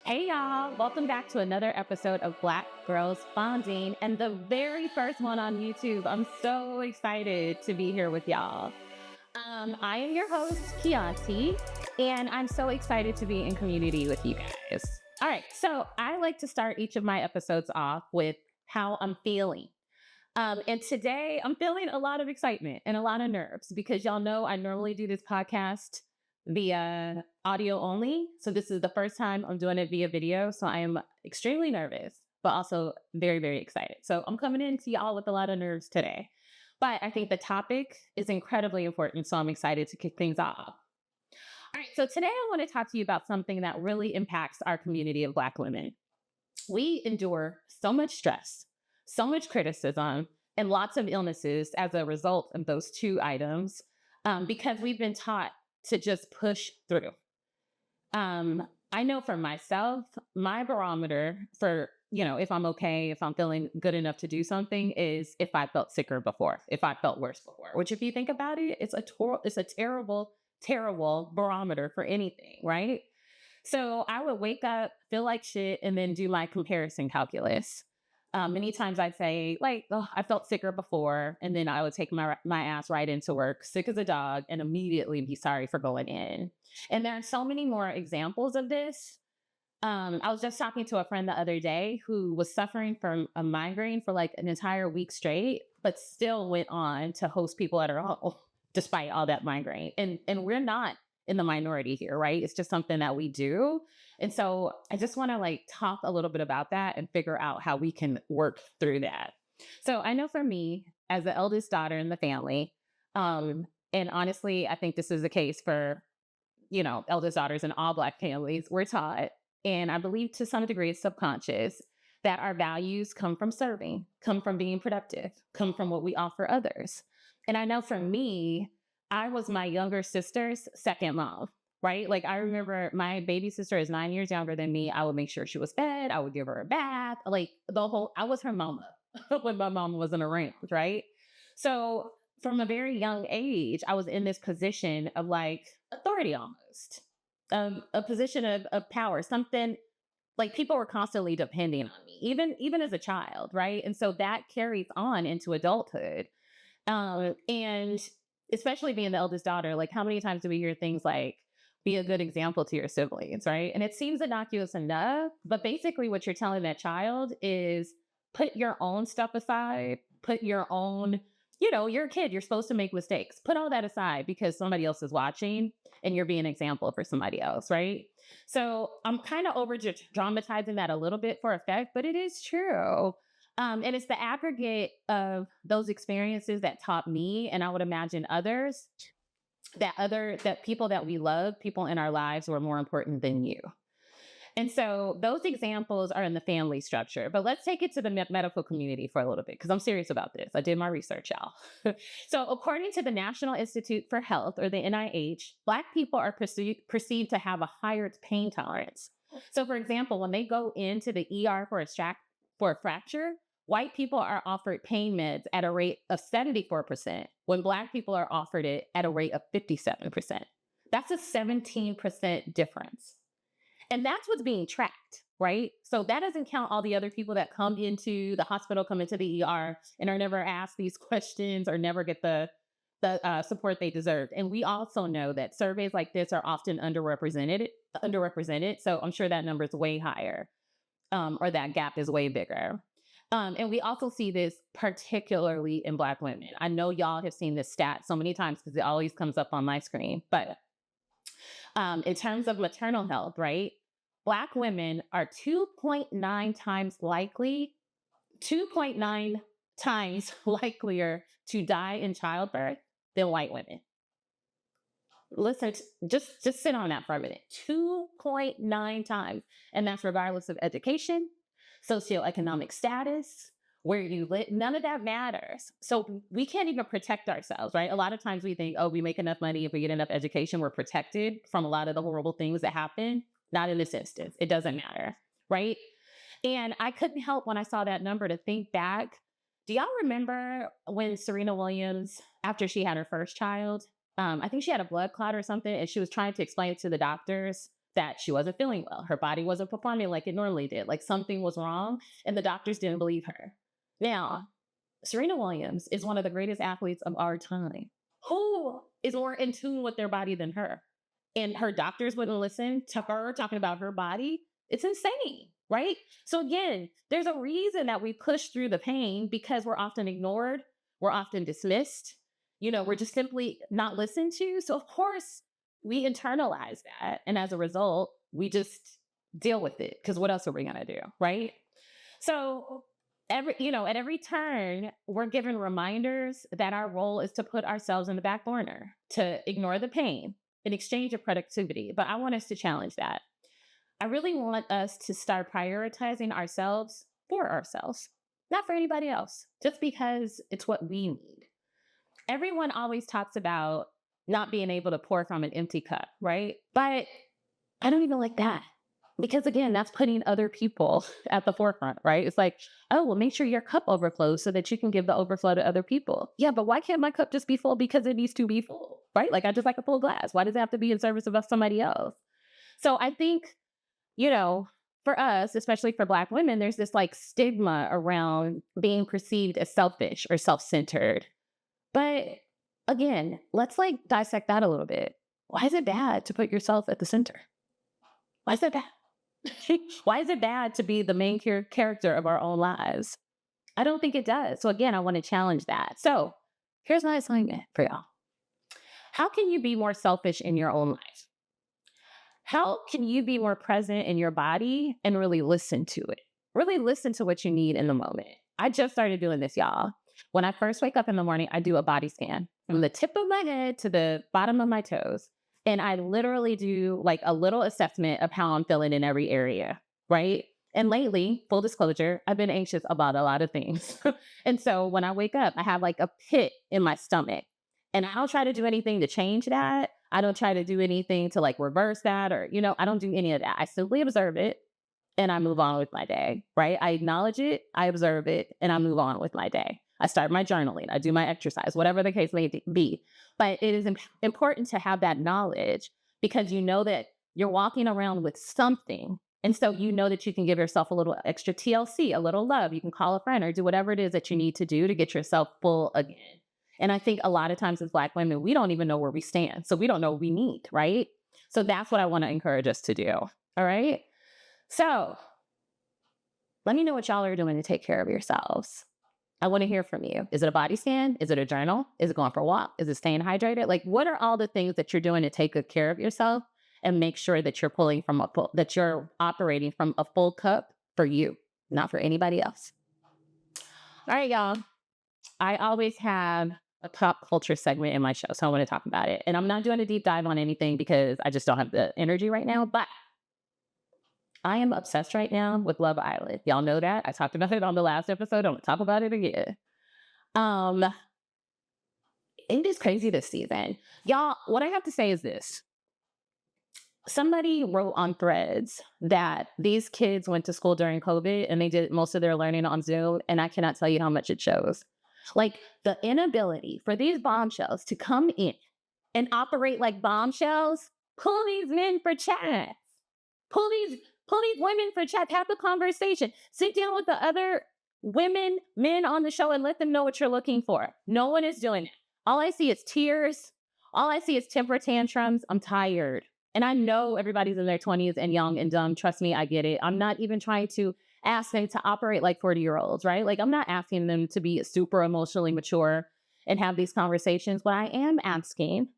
Hey y'all, welcome back to another episode of Black Girls Bonding and the very first one on YouTube. I'm so excited to be here with y'all. I am your host, Kianti, and I'm so excited to be in community with you guys. All right, so I like to start each of my episodes off with how I'm feeling. And today I'm feeling a lot of excitement and a lot of nerves because y'all know I normally do this podcast via audio only. So this is the first time I'm doing it via video. So I am extremely nervous, but also very, very excited. So I'm coming in to y'all with a lot of nerves today. But I think the topic is incredibly important. So I'm excited to kick things off. All right. So today I want to talk to you about something that really impacts our community of Black women. We endure so much stress, so much criticism, and lots of illnesses as a result of those two items because we've been taught to just push through. I know for myself, my barometer for, if I'm okay, if I'm feeling good enough to do something is if I felt sicker before, if I felt worse before, which if you think about it, it's a terrible, terrible barometer for anything, right? So I would wake up, feel like shit, and then do my comparison calculus. Many times I'd say, like, oh, I felt sicker before, and then I would take my ass right into work, sick as a dog, and immediately be sorry for going in. And there are so many more examples of this. I was just talking to a friend the other day who was suffering from a migraine for like an entire week straight, but still went on to host people at her home despite all that migraine. And we're not in the minority here, right? It's just something that we do. And so I just want to talk a little bit about that and figure out how we can work through that. So I know for me, as the eldest daughter in the family, and honestly, I think this is the case for, eldest daughters in all Black families, we're taught, and I believe to some degree it's subconscious, that our values come from serving, come from being productive, come from what we offer others. And I know for me, I was my younger sister's second mom, right? Like I remember my baby sister is 9 years younger than me. I would make sure she was fed. I would give her a bath. Like I was her mama when my mom wasn't around, right? So from a very young age, I was in this position of like authority almost, a position of power, something like people were constantly depending on me, even as a child, right? And so that carries on into adulthood. And especially being the eldest daughter, like how many times do we hear things like, be a good example to your siblings, right? And it seems innocuous enough, but basically what you're telling that child is put your own stuff aside, put your own, you're a kid, you're supposed to make mistakes. Put all that aside because somebody else is watching and you're being an example for somebody else, right? So I'm kind of over dramatizing that a little bit for effect, but it is true. And it's the aggregate of those experiences that taught me, and I would imagine others, that people that we love, people in our lives were more important than you. And so those examples are in the family structure, but let's take it to the medical community for a little bit, because I'm serious about this. I did my research, y'all. So according to the National Institute for Health, or the NIH, Black people are perceived to have a higher pain tolerance. So for example, when they go into the ER for a fracture, white people are offered pain meds at a rate of 74%, when Black people are offered it at a rate of 57%. That's a 17% difference. And that's what's being tracked, right? So that doesn't count all the other people that come into the hospital, come into the ER, and are never asked these questions or never get the support they deserve. And we also know that surveys like this are often underrepresented. So I'm sure that number is way higher, or that gap is way bigger. And we also see this particularly in Black women. I know y'all have seen this stat so many times because it always comes up on my screen. But in terms of maternal health, right? Black women are 2.9 times likelier to die in childbirth than white women. Listen, just sit on that for a minute. 2.9 times. And that's regardless of education, socioeconomic status, where you live. None of that matters. So we can't even protect ourselves, right? A lot of times we think, oh, we make enough money, if we get enough education, we're protected from a lot of the horrible things that happen. Not in this instance. It doesn't matter, right? And I couldn't help when I saw that number to think back. Do y'all remember when Serena Williams, after she had her first child, I think she had a blood clot or something, and she was trying to explain to the doctors that she wasn't feeling well. Her body wasn't performing like it normally did. Like something was wrong, and the doctors didn't believe her. Now, Serena Williams is one of the greatest athletes of our time. Who is more in tune with their body than her? And her doctors wouldn't listen to her talking about her body. It's insane, right? So again, there's a reason that we push through the pain because we're often ignored, we're often dismissed, we're just simply not listened to. So of course, we internalize that. And as a result, we just deal with it because what else are we going to do, right? So at every turn, we're given reminders that our role is to put ourselves in the back burner, to ignore the pain in exchange of productivity. But I want us to challenge that. I really want us to start prioritizing ourselves for ourselves, not for anybody else, just because it's what we need. Everyone always talks about not being able to pour from an empty cup, right? But I don't even like that. Because again, that's putting other people at the forefront, right? It's like, oh, well, make sure your cup overflows so that you can give the overflow to other people. Yeah, but why can't my cup just be full because it needs to be full, right? Like I just like a full glass. Why does it have to be in service of somebody else? So I think, for us, especially for Black women, there's this like stigma around being perceived as selfish or self-centered. But again, let's like dissect that a little bit. Why is it bad to put yourself at the center? Why is that bad? Why is it bad to be the main character of our own lives? I don't think it does. So again, I want to challenge that. So here's my assignment for y'all. How can you be more selfish in your own life? How can you be more present in your body and really listen to it? Really listen to what you need in the moment. I just started doing this, y'all. When I first wake up in the morning, I do a body scan from the tip of my head to the bottom of my toes. And I literally do like a little assessment of how I'm feeling in every area, right? And lately, full disclosure, I've been anxious about a lot of things. And so when I wake up, I have like a pit in my stomach. And I don't try to do anything to change that. I don't try to do anything to like reverse that or, I don't do any of that. I simply observe it and I move on with my day, right? I acknowledge it, I observe it, and I move on with my day. I start my journaling, I do my exercise, whatever the case may be. But it is important to have that knowledge because you know that you're walking around with something. And so you know that you can give yourself a little extra TLC, a little love. You can call a friend or do whatever it is that you need to do to get yourself full again. And I think a lot of times as Black women, we don't even know where we stand. So we don't know what we need, right? So that's what I want to encourage us to do. All right. So let me know what y'all are doing to take care of yourselves. I want to hear from you. Is it a body scan? Is it a journal? Is it going for a walk? Is it staying hydrated? Like, what are all the things that you're doing to take good care of yourself and make sure that you're that you're operating from a full cup for you, not for anybody else? All right, y'all. I always have a pop culture segment in my show, so I want to talk about it. And I'm not doing a deep dive on anything because I just don't have the energy right now, but I am obsessed right now with Love Island. Y'all know that. I talked about it on the last episode. I'm going to talk about it again. It is crazy this season. Y'all, what I have to say is this. Somebody wrote on Threads that these kids went to school during COVID and they did most of their learning on Zoom. And I cannot tell you how much it shows. Like the inability for these bombshells to come in and operate like bombshells, pull these men for chats, pull these women for chat, have the conversation, sit down with the other men on the show and let them know what you're looking for. No one is doing it. All I see is tears. All I see is temper tantrums. I'm tired. And I know everybody's in their 20s and young and dumb. Trust me, I get it. I'm not even trying to ask them to operate like 40-year-olds, right? Like I'm not asking them to be super emotionally mature and have these conversations. What I am asking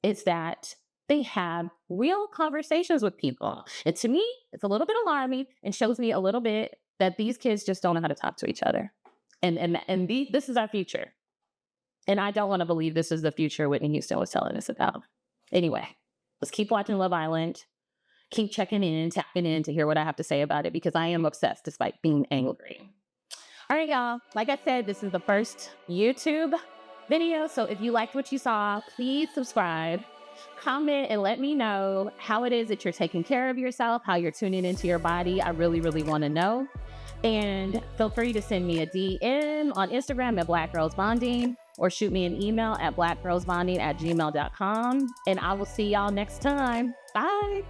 is that they have real conversations with people. And to me, it's a little bit alarming and shows me a little bit that these kids just don't know how to talk to each other. This is our future. And I don't want to believe this is the future Whitney Houston was telling us about. Anyway, let's keep watching Love Island. Keep checking in, tapping in to hear what I have to say about it because I am obsessed despite being angry. All right, y'all. Like I said, this is the first YouTube video. So if you liked what you saw, please subscribe. Comment and let me know how it is that you're taking care of yourself, how you're tuning into your body. I really, really want to know. And feel free to send me a DM on Instagram at blackgirlsbonding or shoot me an email at blackgirlsbonding@gmail.com. And I will see y'all next time. Bye.